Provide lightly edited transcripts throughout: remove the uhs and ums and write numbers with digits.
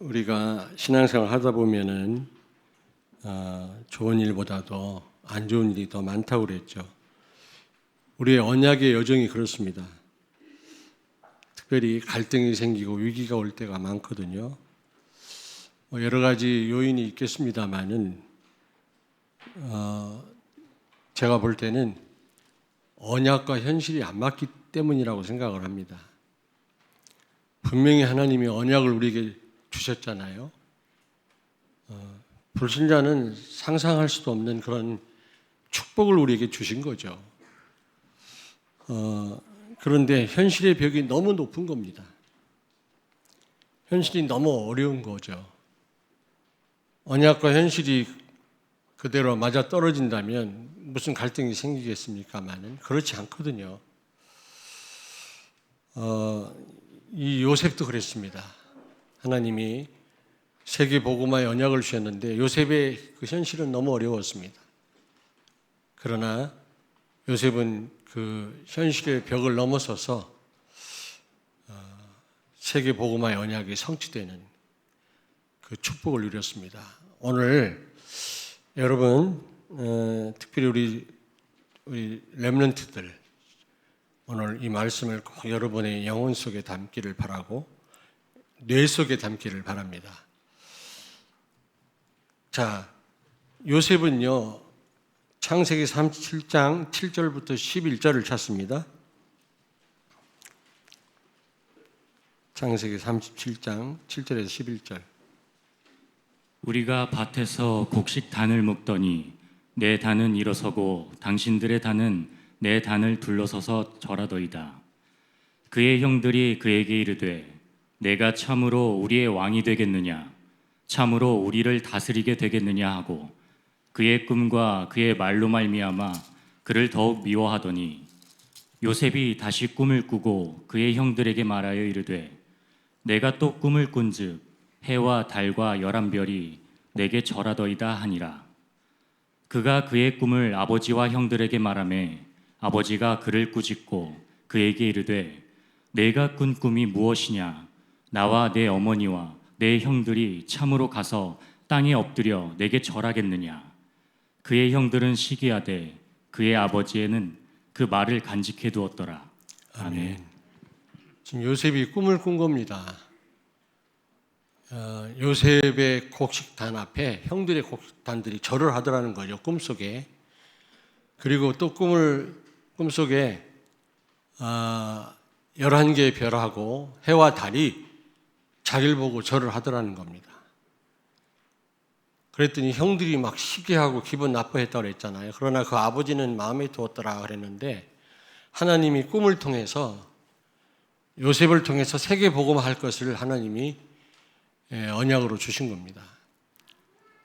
우리가 신앙생활 하다 보면은 좋은 일보다도 안 좋은 일이 더 많다고 그랬죠. 우리의 언약의 여정이 그렇습니다. 특별히 갈등이 생기고 위기가 올 때가 많거든요. 여러 가지 요인이 있겠습니다만은 제가 볼 때는 언약과 현실이 안 맞기 때문이라고 생각을 합니다. 분명히 하나님이 언약을 우리에게 주셨잖아요. 불신자는 상상할 수도 없는 그런 축복을 우리에게 주신 거죠. 그런데 현실의 벽이 너무 높은 겁니다. 현실이 너무 어려운 거죠. 언약과 현실이 그대로 맞아 떨어진다면 무슨 갈등이 생기겠습니까만은 그렇지 않거든요. 이 요셉도 그랬습니다. 하나님이 세계 복음화의 언약을 주셨는데 요셉의 그 현실은 너무 어려웠습니다. 그러나 요셉은 그 현실의 벽을 넘어서서 세계 복음화의 언약이 성취되는 그 축복을 누렸습니다. 오늘 여러분 특별히 우리 렘넌트들 오늘 이 말씀을 꼭 여러분의 영혼 속에 담기를 바라고 뇌 속에 담기를 바랍니다. 자, 요셉은요 창세기 37장 7절부터 11절을 찾습니다. 창세기 37장 7절에서 11절. 우리가 밭에서 곡식 단을 묶더니 내 단은 일어서고 당신들의 단은 내 단을 둘러서서 절하더이다. 그의 형들이 그에게 이르되 내가 참으로 우리의 왕이 되겠느냐 참으로 우리를 다스리게 되겠느냐 하고 그의 꿈과 그의 말로 말미암아 그를 더욱 미워하더니 요셉이 다시 꿈을 꾸고 그의 형들에게 말하여 이르되 내가 또 꿈을 꾼즉 해와 달과 11별이 내게 절하더이다 하니라. 그가 그의 꿈을 아버지와 형들에게 말하매 아버지가 그를 꾸짖고 그에게 이르되 내가 꾼 꿈이 무엇이냐 나와 내 어머니와 내 형들이 참으로 가서 땅에 엎드려 내게 절하겠느냐. 그의 형들은 시기하되 그의 아버지에는 그 말을 간직해 두었더라. 아멘. 지금 요셉이 꿈을 꾼 겁니다. 요셉의 곡식단 앞에 형들의 곡식단들이 절을 하더라는 거죠. 꿈속에. 그리고 또 꿈속에 11개의 별하고 해와 달이 자기를 보고 절을 하더라는 겁니다. 그랬더니 형들이 막 시기하고 기분 나빠했다고 그랬잖아요. 그러나 그 아버지는 마음에 두었더라 그랬는데 하나님이 꿈을 통해서 요셉을 통해서 세계 복음화할 것을 하나님이 언약으로 주신 겁니다.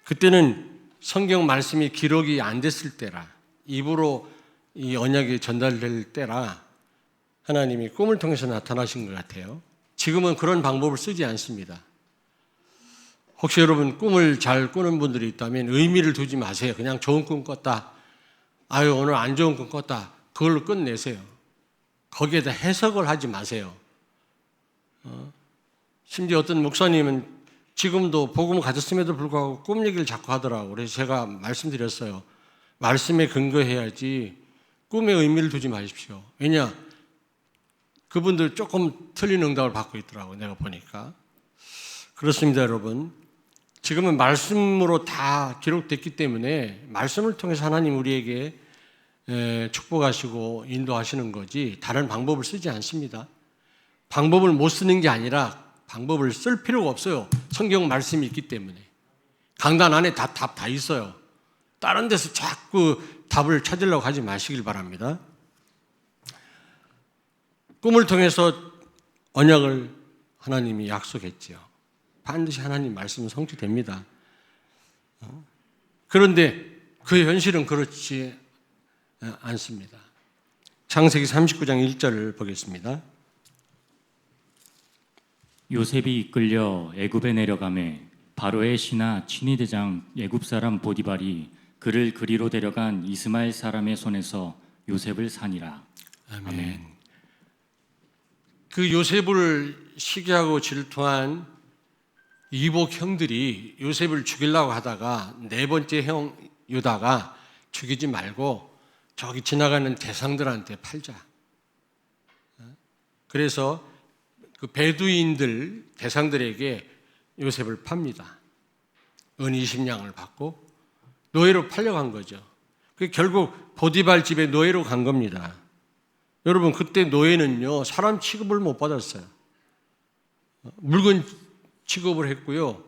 그때는 성경 말씀이 기록이 안 됐을 때라 입으로 이 언약이 전달될 때라 하나님이 꿈을 통해서 나타나신 것 같아요. 지금은 그런 방법을 쓰지 않습니다. 혹시 여러분 꿈을 잘 꾸는 분들이 있다면 의미를 두지 마세요. 그냥 좋은 꿈 꿨다. 아유 오늘 안 좋은 꿈 꿨다. 그걸로 끝내세요. 거기에다 해석을 하지 마세요. 심지어 어떤 목사님은 지금도 복음을 가졌음에도 불구하고 꿈 얘기를 자꾸 하더라고요. 그래서 제가 말씀드렸어요. 말씀에 근거해야지 꿈에 의미를 두지 마십시오. 왜냐? 그분들 조금 틀린 응답을 받고 있더라고요. 내가 보니까. 그렇습니다, 여러분. 지금은 말씀으로 다 기록됐기 때문에 말씀을 통해서 하나님 우리에게 축복하시고 인도하시는 거지 다른 방법을 쓰지 않습니다. 방법을 못 쓰는 게 아니라 방법을 쓸 필요가 없어요. 성경 말씀이 있기 때문에. 강단 안에 답 다 있어요. 다른 데서 자꾸 답을 찾으려고 하지 마시길 바랍니다. 꿈을 통해서 언약을 하나님이 약속했지요. 반드시 하나님 말씀은 성취됩니다. 그런데 그 현실은 그렇지 않습니다. 창세기 39장 1절을 보겠습니다. 요셉이 이끌려 애굽에 내려가매 바로의 신하 친위대장 애굽 사람 보디발이 그를 그리로 데려간 이스마엘 사람의 손에서 요셉을 산이라. 아멘. 그 요셉을 시기하고 질투한 이복 형들이 요셉을 죽이려고 하다가 네 번째 형 유다가 죽이지 말고 저기 지나가는 대상들한테 팔자. 그래서 그 베두인들 대상들에게 요셉을 팝니다. 은 20냥을 받고 노예로 팔려간 거죠. 그 결국 보디발 집에 노예로 간 겁니다. 여러분, 그때 노예는요 사람 취급을 못 받았어요. 물건 취급을 했고요,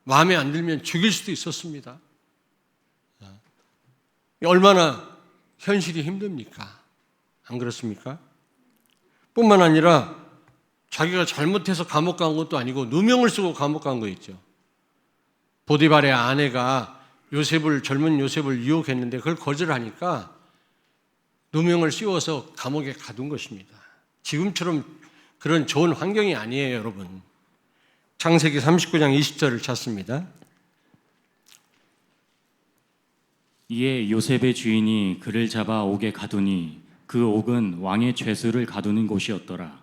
마음에 안 들면 죽일 수도 있었습니다. 얼마나 현실이 힘듭니까? 안 그렇습니까? 뿐만 아니라 자기가 잘못해서 감옥 간 것도 아니고 누명을 쓰고 감옥 간 거 있죠. 보디발의 아내가 젊은 요셉을 유혹했는데 그걸 거절하니까 누명을 씌워서 감옥에 가둔 것입니다. 지금처럼 그런 좋은 환경이 아니에요, 여러분. 창세기 39장 20절을 찾습니다. 이에 요셉의 주인이 그를 잡아 옥에 가두니 그 옥은 왕의 죄수를 가두는 곳이었더라.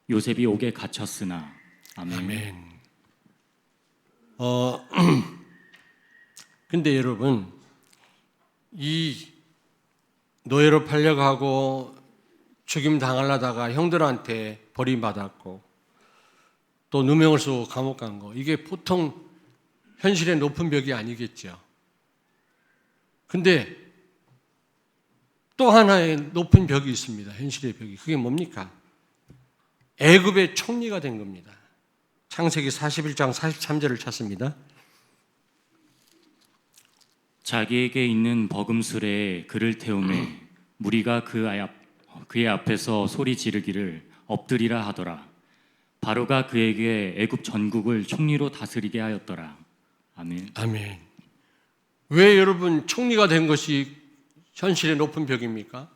요셉이 옥에 갇혔으나. 아멘. 아멘. 근데 여러분, 이 노예로 팔려가고 죽임 당하려다가 형들한테 버림받았고 또 누명을 쓰고 감옥 간 거, 이게 보통 현실의 높은 벽이 아니겠죠. 근데 또 하나의 높은 벽이 있습니다. 현실의 벽이. 그게 뭡니까? 애굽의 총리가 된 겁니다. 창세기 41장 43절을 찾습니다. 자기에게 있는 버금수레에 그를 태우매 무리가 그의 앞에서 소리 지르기를 엎드리라 하더라. 바로가 그에게 애굽 전국을 총리로 다스리게 하였더라. 아멘. 아멘. 왜 여러분 총리가 된 것이 현실의 높은 벽입니까?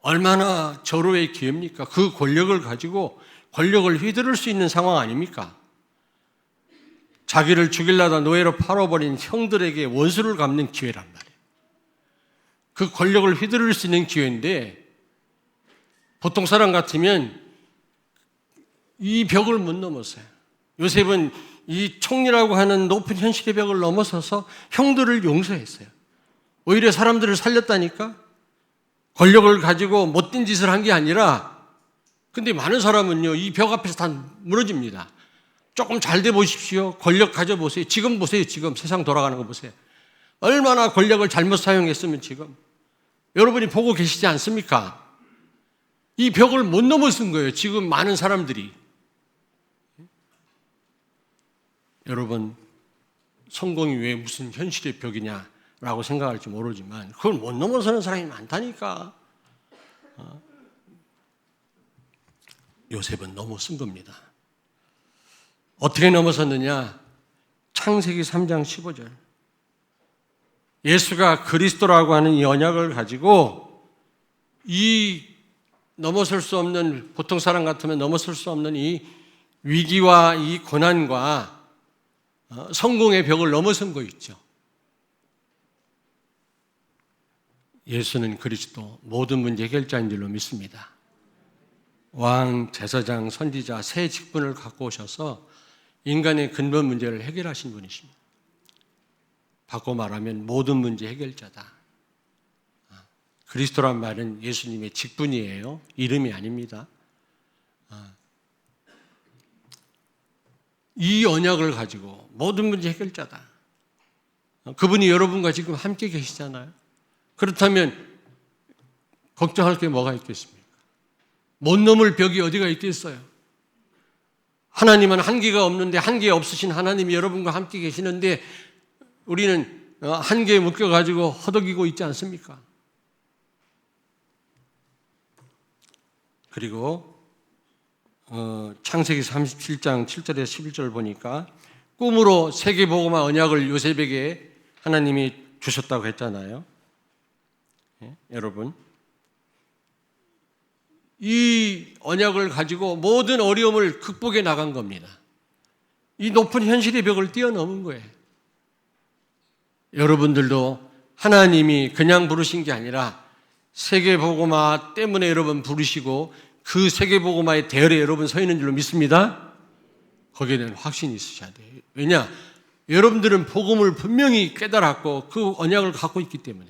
얼마나 절호의 기회입니까? 그 권력을 가지고 권력을 휘두를 수 있는 상황 아닙니까? 자기를 죽이려다 노예로 팔아버린 형들에게 원수를 갚는 기회란 말이에요. 그 권력을 휘두를 수 있는 기회인데 보통 사람 같으면 이 벽을 못 넘었어요. 요셉은 이 총리라고 하는 높은 현실의 벽을 넘어서서 형들을 용서했어요. 오히려 사람들을 살렸다니까? 권력을 가지고 못된 짓을 한 게 아니라, 근데 많은 사람은요, 이 벽 앞에서 다 무너집니다. 조금 잘 돼 보십시오. 권력 가져보세요. 지금 보세요. 지금 세상 돌아가는 거 보세요. 얼마나 권력을 잘못 사용했으면 지금. 여러분이 보고 계시지 않습니까? 이 벽을 못 넘어선 거예요. 지금 많은 사람들이. 여러분, 성공이 왜 무슨 현실의 벽이냐라고 생각할지 모르지만 그걸 못 넘어서는 사람이 많다니까. 요셉은 넘어선 겁니다. 어떻게 넘어섰느냐? 창세기 3장 15절. 예수가 그리스도라고 하는 이 언약을 가지고 이 넘어설 수 없는, 보통 사람 같으면 넘어설 수 없는 이 위기와 이 고난과 성공의 벽을 넘어선 거 있죠. 예수는 그리스도 모든 문제 해결자인 줄로 믿습니다. 왕, 제사장, 선지자 세 직분을 갖고 오셔서 인간의 근본 문제를 해결하신 분이십니다. 바꿔 말하면 모든 문제 해결자다. 그리스도란 말은 예수님의 직분이에요. 이름이 아닙니다. 이 언약을 가지고 모든 문제 해결자다. 그분이 여러분과 지금 함께 계시잖아요. 그렇다면 걱정할 게 뭐가 있겠습니까? 못 넘을 벽이 어디가 있겠어요? 하나님은 한계가 없는데 한계 없으신 하나님이 여러분과 함께 계시는데 우리는 한계에 묶여가지고 허덕이고 있지 않습니까? 그리고 창세기 37장 7절에서 11절 보니까 꿈으로 세계복음화 언약을 요셉에게 하나님이 주셨다고 했잖아요. 여러분, 이 언약을 가지고 모든 어려움을 극복해 나간 겁니다. 이 높은 현실의 벽을 뛰어넘은 거예요. 여러분들도 하나님이 그냥 부르신 게 아니라 세계복음화 때문에 여러분 부르시고 그 세계복음화의 대열에 여러분 서 있는 줄로 믿습니다. 거기에 대한 확신이 있으셔야 돼요. 왜냐? 여러분들은 복음을 분명히 깨달았고 그 언약을 갖고 있기 때문에.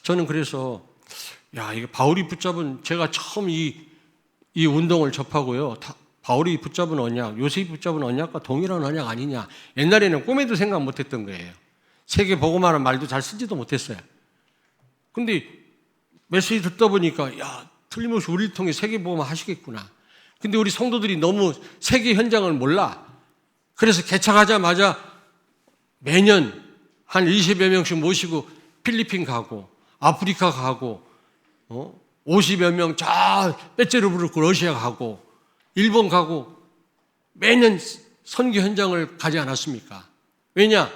저는 그래서 이게 바울이 붙잡은, 제가 처음 이 운동을 접하고요, 바울이 붙잡은 언약, 요셉이 붙잡은 언약과 동일한 언약 아니냐. 옛날에는 꿈에도 생각 못했던 거예요. 세계 복음하는 말도 잘 쓰지도 못했어요. 근데 메시지 듣다 보니까 틀림없이 우리를 통해 세계 복음 하시겠구나. 근데 우리 성도들이 너무 세계 현장을 몰라. 그래서 개척하자마자 매년 한 20여 명씩 모시고 필리핀 가고 아프리카 가고 50여 명 저 빼째르부르크 러시아 가고 일본 가고 매년 선교 현장을 가지 않았습니까? 왜냐?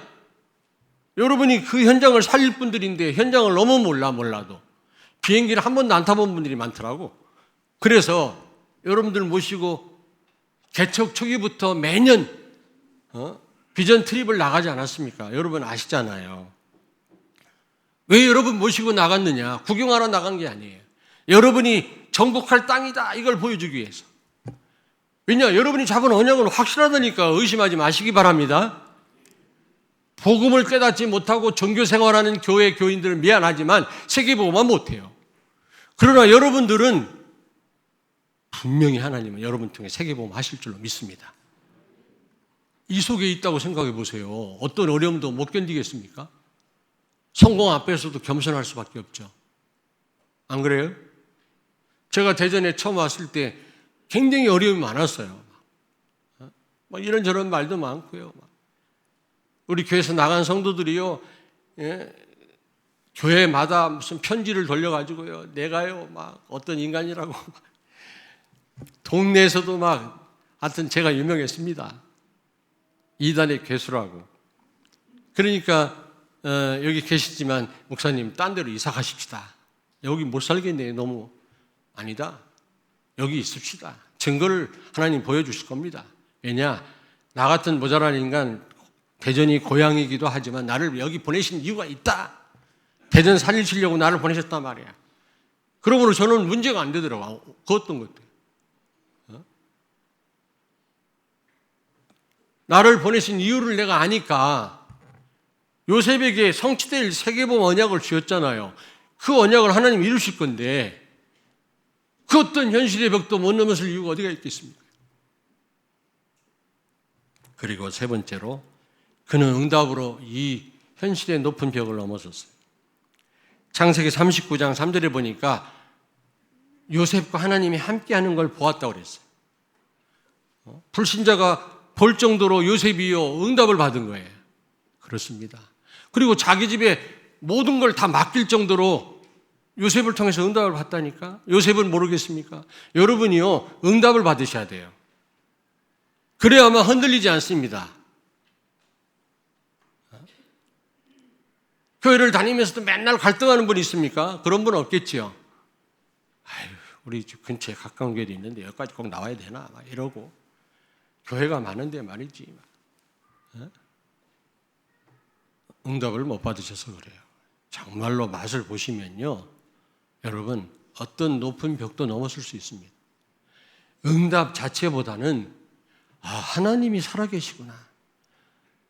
여러분이 그 현장을 살릴 분들인데 현장을 너무 몰라도 비행기를 한 번도 안 타본 분들이 많더라고. 그래서 여러분들 모시고 개척 초기부터 매년 비전 트립을 나가지 않았습니까? 여러분 아시잖아요. 왜 여러분 모시고 나갔느냐? 구경하러 나간 게 아니에요. 여러분이 정복할 땅이다 이걸 보여주기 위해서. 왜냐? 여러분이 잡은 언약은 확실하다니까 의심하지 마시기 바랍니다. 복음을 깨닫지 못하고 종교 생활하는 교회 교인들은 미안하지만 세계복음만 못해요. 그러나 여러분들은 분명히 하나님은 여러분 통해 세계복음 하실 줄로 믿습니다. 이 속에 있다고 생각해 보세요. 어떤 어려움도 못 견디겠습니까? 성공 앞에서도 겸손할 수밖에 없죠. 안 그래요? 제가 대전에 처음 왔을 때 굉장히 어려움이 많았어요. 막 이런저런 말도 많고요. 우리 교회에서 나간 성도들이요, 교회마다 무슨 편지를 돌려가지고요, 내가요, 막 어떤 인간이라고, 동네에서도 막, 하여튼 제가 유명했습니다. 이단의 괴수라고. 그러니까, 여기 계시지만, 목사님, 딴 데로 이사 가십시다. 여기 못 살겠네요, 너무. 아니다. 여기 있읍시다. 증거를 하나님 보여주실 겁니다. 왜냐? 나 같은 모자란 인간, 대전이 고향이기도 하지만 나를 여기 보내신 이유가 있다. 대전 살리시려고 나를 보내셨단 말이야. 그러므로 저는 문제가 안 되더라고요. 그 어떤 것도. 나를 보내신 이유를 내가 아니까 요셉에게 성취될 세계복음 언약을 주었잖아요. 그 언약을 하나님 이루실 건데 그 어떤 현실의 벽도 못 넘어설 이유가 어디가 있겠습니까? 그리고 세 번째로 그는 응답으로 이 현실의 높은 벽을 넘어섰어요. 창세기 39장 3절에 보니까 요셉과 하나님이 함께하는 걸 보았다고 그랬어요. 불신자가 볼 정도로 요셉이요 응답을 받은 거예요. 그렇습니다. 그리고 자기 집에 모든 걸 다 맡길 정도로 요셉을 통해서 응답을 받다니까. 요셉은 모르겠습니까? 여러분이요 응답을 받으셔야 돼요. 그래야만 흔들리지 않습니다. 교회를 다니면서도 맨날 갈등하는 분이 있습니까? 그런 분은 없겠지요. 아유, 우리 집 근처에 가까운 교회도 있는데 여기까지 꼭 나와야 되나? 막 이러고. 교회가 많은데 말이지. 응답을 못 받으셔서 그래요. 정말로 맛을 보시면요. 여러분, 어떤 높은 벽도 넘어설 수 있습니다. 응답 자체보다는 하나님이 살아계시구나.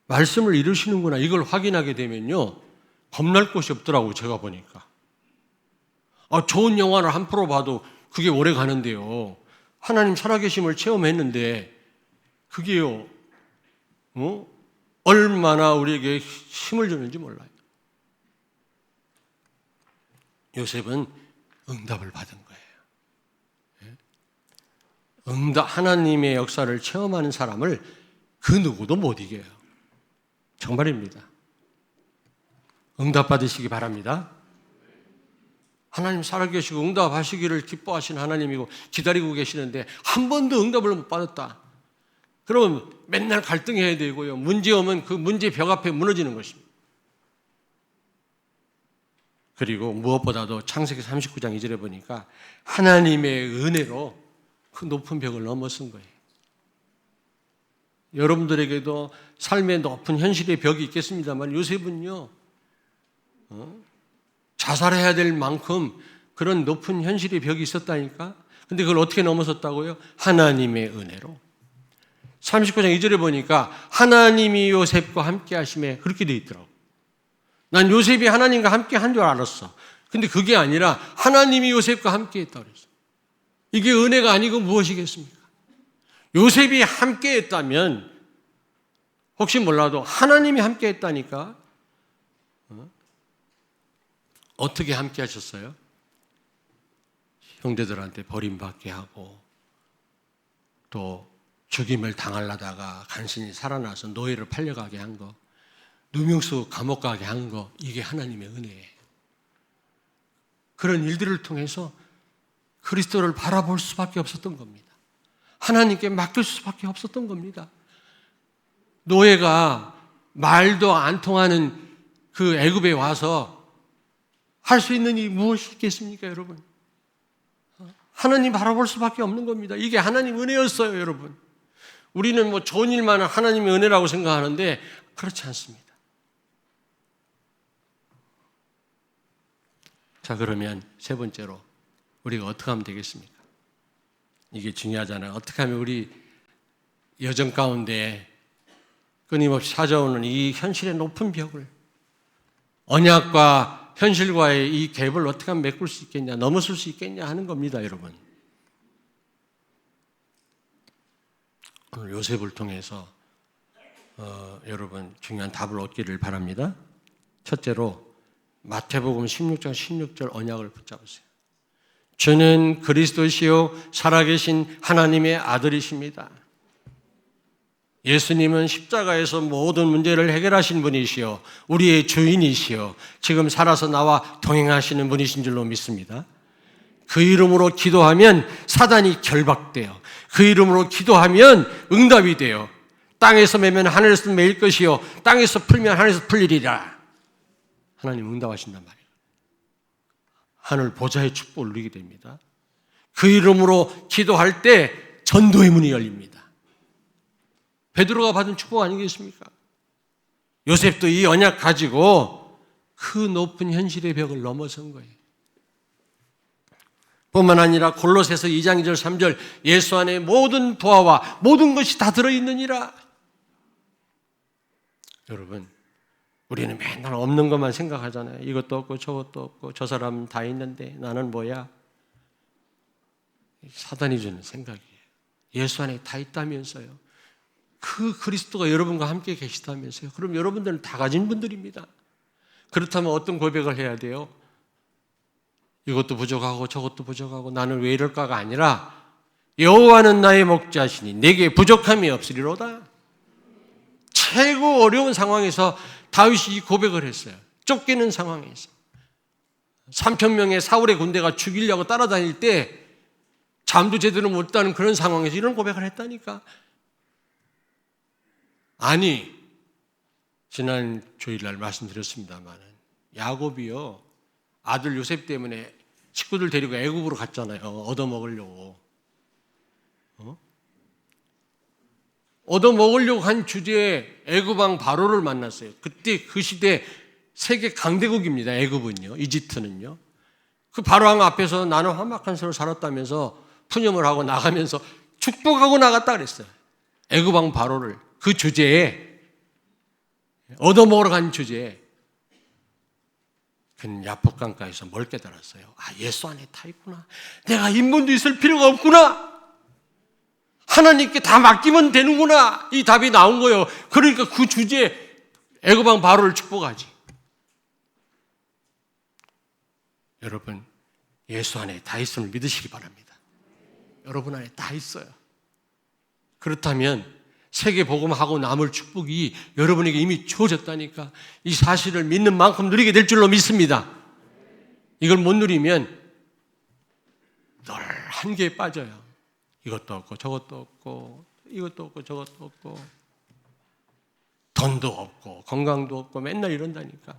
말씀을 이루시는구나. 이걸 확인하게 되면요. 겁날 곳이 없더라고요. 제가 보니까. 좋은 영화를 한 프로 봐도 그게 오래 가는데요. 하나님 살아계심을 체험했는데 그게요. 얼마나 우리에게 힘을 주는지 몰라요. 요셉은 응답을 받은 거예요. 응답, 하나님의 역사를 체험하는 사람을 그 누구도 못 이겨요. 정말입니다. 응답 받으시기 바랍니다. 하나님 살아계시고 응답하시기를 기뻐하시는 하나님이고 기다리고 계시는데 한 번도 응답을 못 받았다. 그러면 맨날 갈등해야 되고요. 문제 오면 그 문제 벽 앞에 무너지는 것입니다. 그리고 무엇보다도 창세기 39장 2절에 보니까 하나님의 은혜로 그 높은 벽을 넘어선 거예요. 여러분들에게도 삶의 높은 현실의 벽이 있겠습니다만 요셉은요. 자살해야 될 만큼 그런 높은 현실의 벽이 있었다니까. 근데 그걸 어떻게 넘어섰다고요? 하나님의 은혜로. 39장 2절에 보니까 하나님이 요셉과 함께 하심에 그렇게 돼 있더라고. 난 요셉이 하나님과 함께 한 줄 알았어. 근데 그게 아니라 하나님이 요셉과 함께 했다고 그랬어. 이게 은혜가 아니고 무엇이겠습니까? 요셉이 함께 했다면 혹시 몰라도 하나님이 함께 했다니까. 어떻게 함께 하셨어요? 형제들한테 버림받게 하고 또 죽임을 당하려다가 간신히 살아나서 노예로 팔려가게 한 거, 누명수 감옥 가게 한 거, 이게 하나님의 은혜예요. 그런 일들을 통해서 그리스도를 바라볼 수밖에 없었던 겁니다. 하나님께 맡길 수밖에 없었던 겁니다. 노예가 말도 안 통하는 그 애굽에 와서 할 수 있는 일이 무엇이 있겠습니까, 여러분? 하나님 바라볼 수밖에 없는 겁니다. 이게 하나님 은혜였어요, 여러분. 우리는 뭐 좋은 일만은 하나님의 은혜라고 생각하는데 그렇지 않습니다. 자, 그러면 세 번째로 우리가 어떻게 하면 되겠습니까? 이게 중요하잖아요. 어떻게 하면 우리 여정 가운데 끊임없이 찾아오는 이 현실의 높은 벽을, 언약과 현실과의 이 갭을 어떻게 하면 메꿀 수 있겠냐, 넘어설 수 있겠냐 하는 겁니다, 여러분. 오늘 요셉을 통해서 여러분 중요한 답을 얻기를 바랍니다. 첫째로 마태복음 16장 16절 언약을 붙잡으세요. 주는 그리스도시요 살아계신 하나님의 아들이십니다. 예수님은 십자가에서 모든 문제를 해결하신 분이시요 우리의 주인이시요 지금 살아서 나와 동행하시는 분이신 줄로 믿습니다. 그 이름으로 기도하면 사단이 결박돼요. 그 이름으로 기도하면 응답이 돼요. 땅에서 매면 하늘에서 매일 것이요 땅에서 풀면 하늘에서 풀리리라. 하나님 응답하신단 말이에요. 하늘 보좌의 축복을 누리게 됩니다. 그 이름으로 기도할 때 전도의 문이 열립니다. 베드로가 받은 축복 아니겠습니까? 요셉도 이 언약 가지고 그 높은 현실의 벽을 넘어선 거예요. 뿐만 아니라 골로새서 2장 2절 3절 예수 안에 모든 부하와 모든 것이 다 들어있느니라. 여러분, 우리는 맨날 없는 것만 생각하잖아요. 이것도 없고 저것도 없고 저 사람 다 있는데 나는 뭐야? 사단이 주는 생각이에요. 예수 안에 다 있다면서요. 그 그리스도가 여러분과 함께 계시다면서요. 그럼 여러분들은 다 가진 분들입니다. 그렇다면 어떤 고백을 해야 돼요? 이것도 부족하고 저것도 부족하고 나는 왜 이럴까가 아니라 여호와는 나의 목자시니 내게 부족함이 없으리로다. 최고 어려운 상황에서 다윗이 이 고백을 했어요. 쫓기는 상황에서 3,000명의 사울의 군대가 죽이려고 따라다닐 때 잠도 제대로 못 자는 그런 상황에서 이런 고백을 했다니까. 아니, 지난 주일날 말씀드렸습니다만 야곱이요 아들 요셉 때문에 식구들 데리고 애굽으로 갔잖아요. 얻어먹으려고. 얻어먹으려고 한 주제에 애굽 왕 바로를 만났어요. 그때 그 시대 세계 강대국입니다. 애굽은요, 이집트는요. 그 바로 왕 앞에서 나는 험악한 세월 살았다면서 푸념을 하고 나가면서 축복하고 나갔다 그랬어요. 애굽 왕 바로를 그 주제에 얻어먹으러 간 주제에 그는 야복강가에서 뭘 깨달았어요? 아, 예수 안에 타 있구나. 내가 인문도 있을 필요가 없구나. 하나님께 다 맡기면 되는구나. 이 답이 나온 거예요. 그러니까 그 주제에 애굽 왕 바로를 축복하지. 여러분, 예수 안에 다 있음을 믿으시기 바랍니다. 여러분 안에 다 있어요. 그렇다면 세계 복음하고 남을 축복이 여러분에게 이미 주어졌다니까 이 사실을 믿는 만큼 누리게 될 줄로 믿습니다. 이걸 못 누리면 늘 한계에 빠져요. 이것도 없고 저것도 없고 이것도 없고 저것도 없고 돈도 없고 건강도 없고 맨날 이런다니까.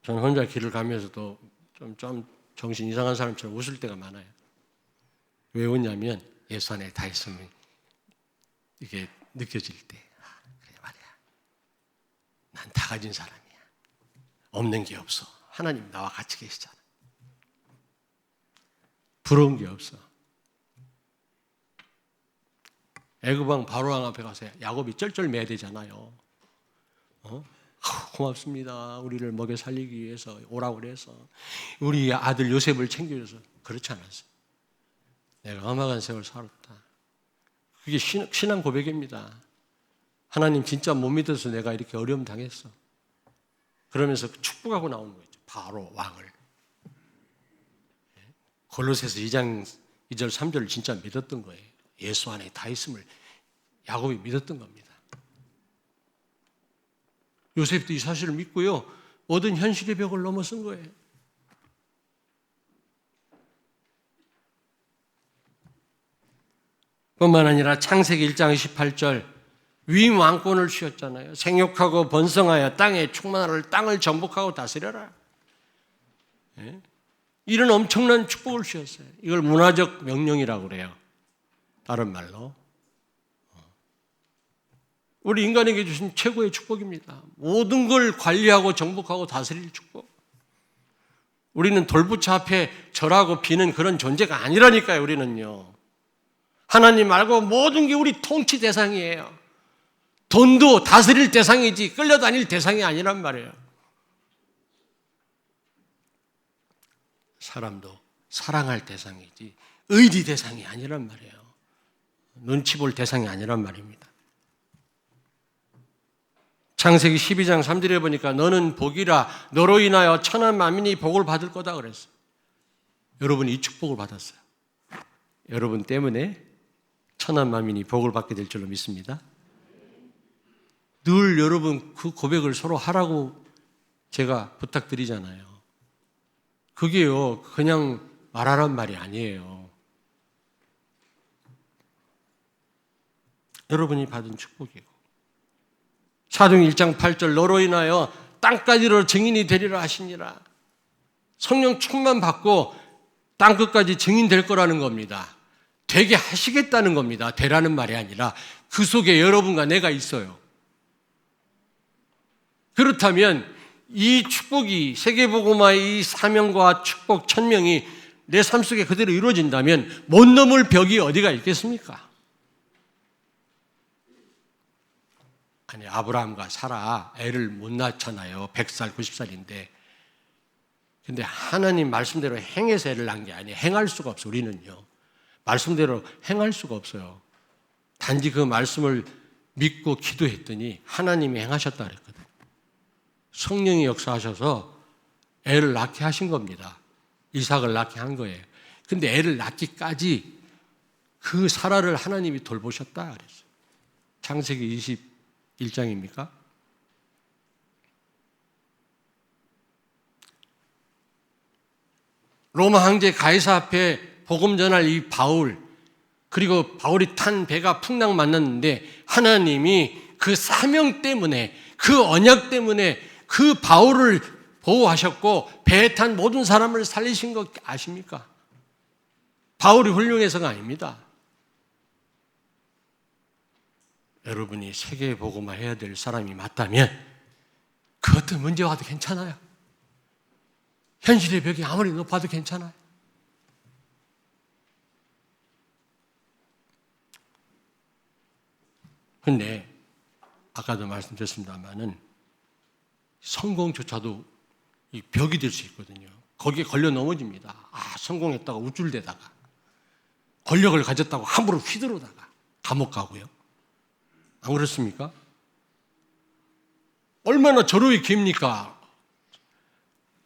저는 혼자 길을 가면서도 좀 정신 이상한 사람처럼 웃을 때가 많아요. 왜 웃냐면 예수 안에 다 있으면 이게 느껴질 때 그래 말이야. 난 다 가진 사람이야. 없는 게 없어. 하나님 나와 같이 계시잖아. 부러운 게 없어. 애굽왕 바로왕 앞에 가서 야곱이 쩔쩔매야 되잖아요. 고맙습니다. 우리를 먹여 살리기 위해서 오라고 그래서 우리 아들 요셉을 챙겨줘서. 그렇지 않았어요. 내가 험악한 세월 살았다. 그게 신앙 고백입니다. 하나님 진짜 못 믿어서 내가 이렇게 어려움 당했어. 그러면서 축복하고 나오는 거죠. 바로 왕을. 골로새서 2장 2절 3절을 진짜 믿었던 거예요. 예수 안에 다 있음을 야곱이 믿었던 겁니다. 요셉도 이 사실을 믿고요. 모든 현실의 벽을 넘어선 거예요. 뿐만 아니라 창세기 1장 28절 위임 왕권을 주셨잖아요. 생육하고 번성하여 땅에 충만하라. 땅을 정복하고 다스려라. 이런 엄청난 축복을 주셨어요. 이걸 문화적 명령이라고 그래요. 다른 말로 우리 인간에게 주신 최고의 축복입니다. 모든 걸 관리하고 정복하고 다스릴 축복. 우리는 돌부처 앞에 절하고 비는 그런 존재가 아니라니까요. 우리는요. 하나님 말고 모든 게 우리 통치 대상이에요. 돈도 다스릴 대상이지 끌려다닐 대상이 아니란 말이에요. 사람도 사랑할 대상이지 의리 대상이 아니란 말이에요. 눈치 볼 대상이 아니란 말입니다. 창세기 12장 3절에 보니까 너는 복이라 너로 인하여 천한 만민이 복을 받을 거다 그랬어요. 여러분이 이 축복을 받았어요. 여러분 때문에 천한 만민이 복을 받게 될 줄로 믿습니다. 늘 여러분 그 고백을 서로 하라고 제가 부탁드리잖아요. 그게요 그냥 말하란 말이 아니에요. 여러분이 받은 축복이고 사도행 1장 8절 너로 인하여 땅까지로 증인이 되리라 하시니라. 성령 충만 받고 땅끝까지 증인 될 거라는 겁니다. 되게 하시겠다는 겁니다. 되라는 말이 아니라 그 속에 여러분과 내가 있어요. 그렇다면 이 축복이 세계복음화의 이 사명과 축복 천명이 내 삶 속에 그대로 이루어진다면 못 넘을 벽이 어디가 있겠습니까? 아니 아브라함과 사라 애를 못 낳잖아요. 100살 90살인데 근데 하나님 말씀대로 행해서 애를 낳은 게 아니에요. 행할 수가 없어요. 우리는요 말씀대로 행할 수가 없어요. 단지 그 말씀을 믿고 기도했더니 하나님이 행하셨다 그랬거든요. 성령이 역사하셔서 애를 낳게 하신 겁니다. 이삭을 낳게 한 거예요. 근데 애를 낳기까지 그 사라를 하나님이 돌보셨다 그랬어요. 창세기 21장입니까? 로마 황제 가이사 앞에 복음 전할 이 바울, 그리고 바울이 탄 배가 풍랑 만났는데 하나님이 그 사명 때문에 그 언약 때문에 그 바울을 보호하셨고 배에 탄 모든 사람을 살리신 거 아십니까? 바울이 훌륭해서가 아닙니다. 여러분이 세계 복음화 해야 될 사람이 맞다면 그것도 문제 와도 괜찮아요. 현실의 벽이 아무리 높아도 괜찮아요. 근데 아까도 말씀드렸습니다만은 성공조차도 이 벽이 될 수 있거든요. 거기에 걸려 넘어집니다. 성공했다가 우쭐대다가 권력을 가졌다고 함부로 휘두르다가 감옥 가고요. 안 그렇습니까? 얼마나 절호의 기회입니까?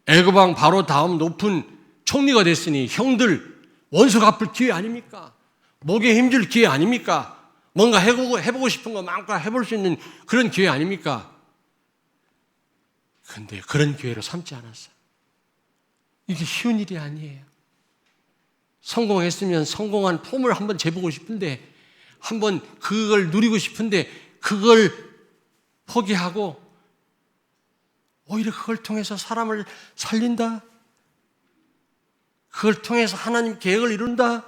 애굽왕 바로 다음 높은 총리가 됐으니 형들 원수 갚을 기회 아닙니까? 목에 힘줄 기회 아닙니까? 뭔가 해보고 싶은 거 마음껏 해볼 수 있는 그런 기회 아닙니까? 그런데 그런 기회로 삼지 않았어요. 이게 쉬운 일이 아니에요. 성공했으면 성공한 폼을 한번 재보고 싶은데 한번 그걸 누리고 싶은데 그걸 포기하고 오히려 그걸 통해서 사람을 살린다? 그걸 통해서 하나님 계획을 이룬다?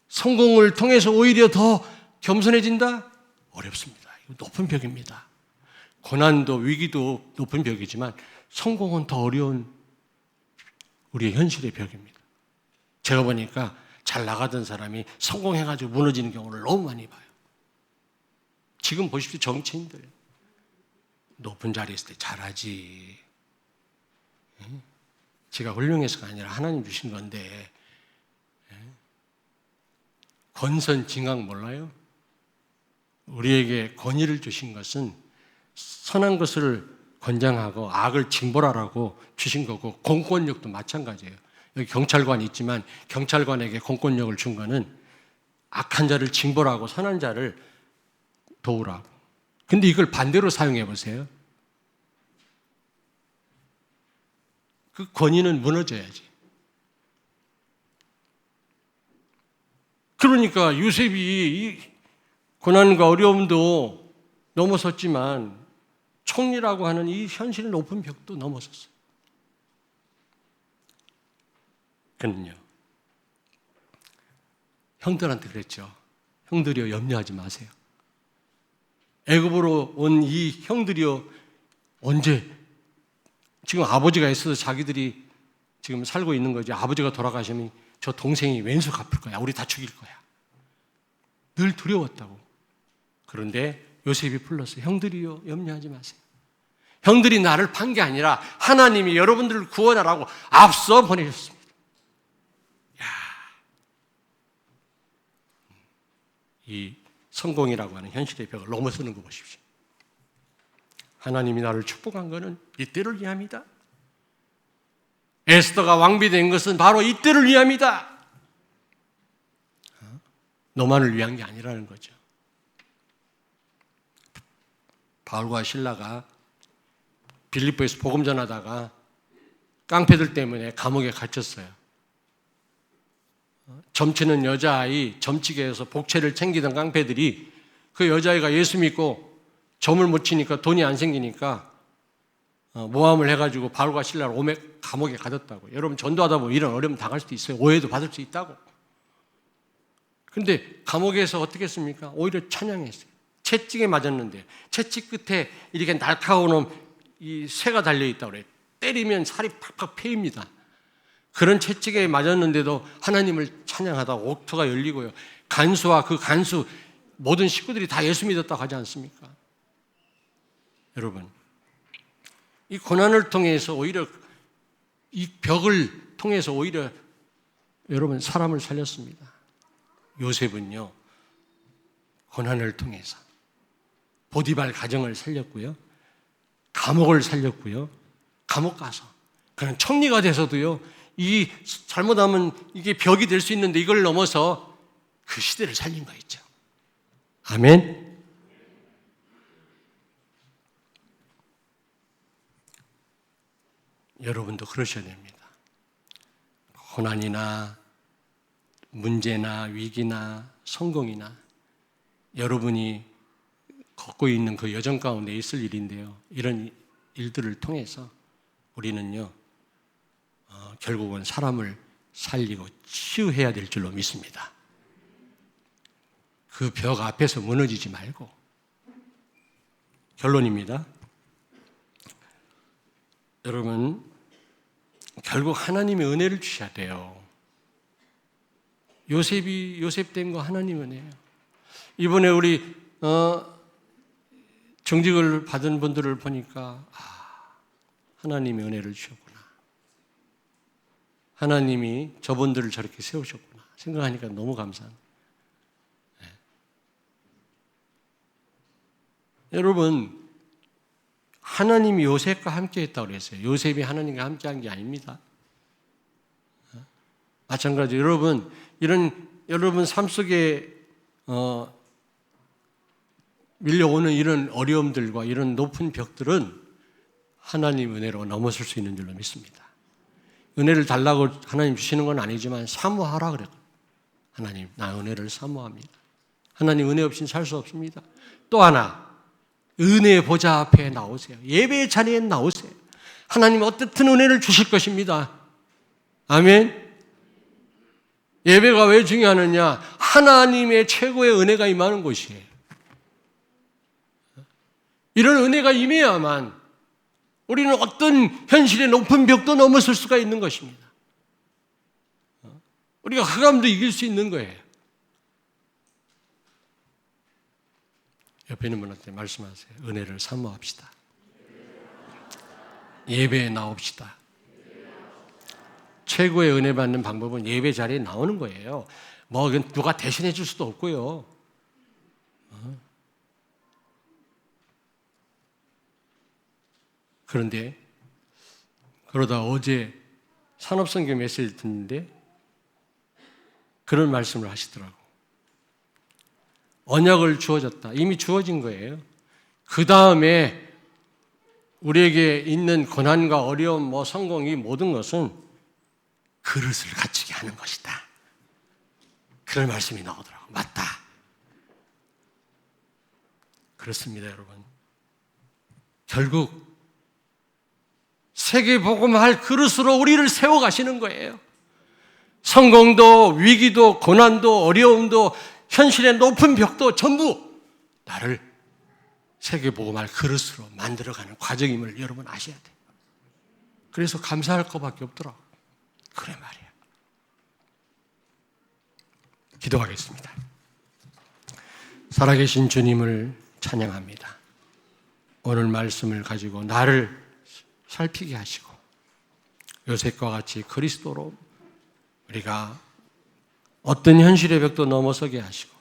성공을 통해서 오히려 더 겸손해진다? 어렵습니다. 이거 높은 벽입니다. 고난도 위기도 높은 벽이지만 성공은 더 어려운 우리의 현실의 벽입니다. 제가 보니까 잘 나가던 사람이 성공해가지고 무너지는 경우를 너무 많이 봐요. 지금 보십시오. 정치인들 높은 자리에 있을 때 잘하지. 제가 훌륭해서가 아니라 하나님 주신 건데, 권선징악 몰라요? 우리에게 권위를 주신 것은 선한 것을 권장하고 악을 징벌하라고 주신 거고, 공권력도 마찬가지예요. 여기 경찰관이 있지만 경찰관에게 공권력을 준 거는 악한 자를 징벌하고 선한 자를 도우라고. 근데 이걸 반대로 사용해 보세요. 그 권위는 무너져야지. 그러니까 요셉이 이 고난과 어려움도 넘어섰지만 총리라고 하는 이 현실의 높은 벽도 넘어섰어요. 그는요, 형들한테 그랬죠. 형들이여, 염려하지 마세요. 애굽으로 온 이 형들이여, 언제, 지금 아버지가 있어서 자기들이 지금 살고 있는 거지. 아버지가 돌아가시면 저 동생이 왼수 갚을 거야. 우리 다 죽일 거야. 늘 두려웠다고. 그런데 요셉이 불렀어요. 형들이여, 염려하지 마세요. 형들이 나를 판 게 아니라 하나님이 여러분들을 구원하라고 앞서 보내셨습니다. 이 성공이라고 하는 현실의 벽을 넘어서는 거 보십시오. 하나님이 나를 축복한 것은 이때를 위함이다. 에스더가 왕비된 것은 바로 이때를 위함이다. 너만을 위한 게 아니라는 거죠. 바울과 실라가 빌립보에서 복음 전하다가 깡패들 때문에 감옥에 갇혔어요. 점치는 여자아이, 점치기에서 복채를 챙기던 깡패들이 그 여자아이가 예수 믿고 점을 못 치니까 돈이 안 생기니까 모함을 해가지고 바울과 실라를 감옥에 가뒀다고. 여러분, 전도하다 보면 이런 어려움 당할 수도 있어요. 오해도 받을 수 있다고. 그런데 감옥에서 어떻게 했습니까? 오히려 찬양했어요. 채찍에 맞았는데 채찍 끝에 이렇게 날카로운 이 새가 달려있다고 그래요. 때리면 살이 팍팍 패입니다. 그런 채찍에 맞았는데도 하나님을 찬양하다 옥토가 열리고요. 간수와 그 간수 모든 식구들이 다 예수 믿었다고 하지 않습니까? 여러분, 이 고난을 통해서 오히려 이 벽을 통해서 오히려 여러분 사람을 살렸습니다. 요셉은요, 고난을 통해서 보디발 가정을 살렸고요, 감옥을 살렸고요, 감옥 가서 그는 총리가 돼서도요, 이 잘못하면 이게 벽이 될 수 있는데 이걸 넘어서 그 시대를 살린 거 있죠. 아멘. 여러분도 그러셔야 됩니다. 고난이나 문제나 위기나 성공이나 여러분이 걷고 있는 그 여정 가운데 있을 일인데요. 이런 일들을 통해서 우리는요, 결국은 사람을 살리고 치유해야 될 줄로 믿습니다. 그 벽 앞에서 무너지지 말고. 결론입니다. 여러분, 결국 하나님의 은혜를 주셔야 돼요. 요셉 된 거 하나님 은혜예요. 이번에 우리 정직을 받은 분들을 보니까 하나님의 은혜를 주셨구나. 하나님이 저분들을 저렇게 세우셨구나 생각하니까 너무 감사합니다. 네. 여러분, 하나님이 요셉과 함께 했다고 그랬어요. 요셉이 하나님과 함께 한 게 아닙니다. 마찬가지로 여러분, 여러분 삶 속에 밀려오는 이런 어려움들과 이런 높은 벽들은 하나님 은혜로 넘어설 수 있는 줄로 믿습니다. 은혜를 달라고 하나님 주시는 건 아니지만 사모하라 그랬거든요. 하나님, 나 은혜를 사모합니다. 하나님 은혜 없이는 살 수 없습니다. 또 하나, 은혜의 보좌 앞에 나오세요. 예배의 자리에 나오세요. 하나님 어떻든 은혜를 주실 것입니다. 아멘. 예배가 왜 중요하느냐? 하나님의 최고의 은혜가 임하는 곳이에요. 이런 은혜가 임해야만 우리는 어떤 현실의 높은 벽도 넘어설 수가 있는 것입니다. 우리가 흑암도 이길 수 있는 거예요. 옆에 있는 분한테 말씀하세요. 은혜를 사모합시다. 예배에 나옵시다. 최고의 은혜 받는 방법은 예배 자리에 나오는 거예요. 뭐 누가 대신해 줄 수도 없고요. 그런데 그러다 어제 산업선교 메시지 듣는데 그런 말씀을 하시더라고. 언약을 주어졌다. 이미 주어진 거예요. 그 다음에 우리에게 있는 고난과 어려움, 뭐 성공이 모든 것은 그릇을 갖추게 하는 것이다. 그런 말씀이 나오더라고. 맞다. 그렇습니다, 여러분. 결국 세계 복음할 그릇으로 우리를 세워 가시는 거예요. 성공도 위기도 고난도 어려움도 현실의 높은 벽도 전부 나를 세계 복음할 그릇으로 만들어가는 과정임을 여러분 아셔야 돼요. 그래서 감사할 것밖에 없더라고. 그래 말이야. 기도하겠습니다. 살아계신 주님을 찬양합니다. 오늘 말씀을 가지고 나를 살피게 하시고 요셉과 같이 그리스도로 우리가 어떤 현실의 벽도 넘어서게 하시고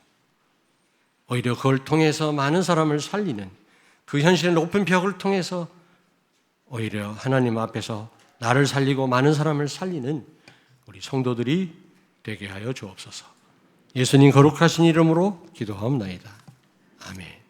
오히려 그걸 통해서 많은 사람을 살리는 그 현실의 높은 벽을 통해서 오히려 하나님 앞에서 나를 살리고 많은 사람을 살리는 우리 성도들이 되게 하여 주옵소서. 예수님 거룩하신 이름으로 기도하옵나이다. 아멘.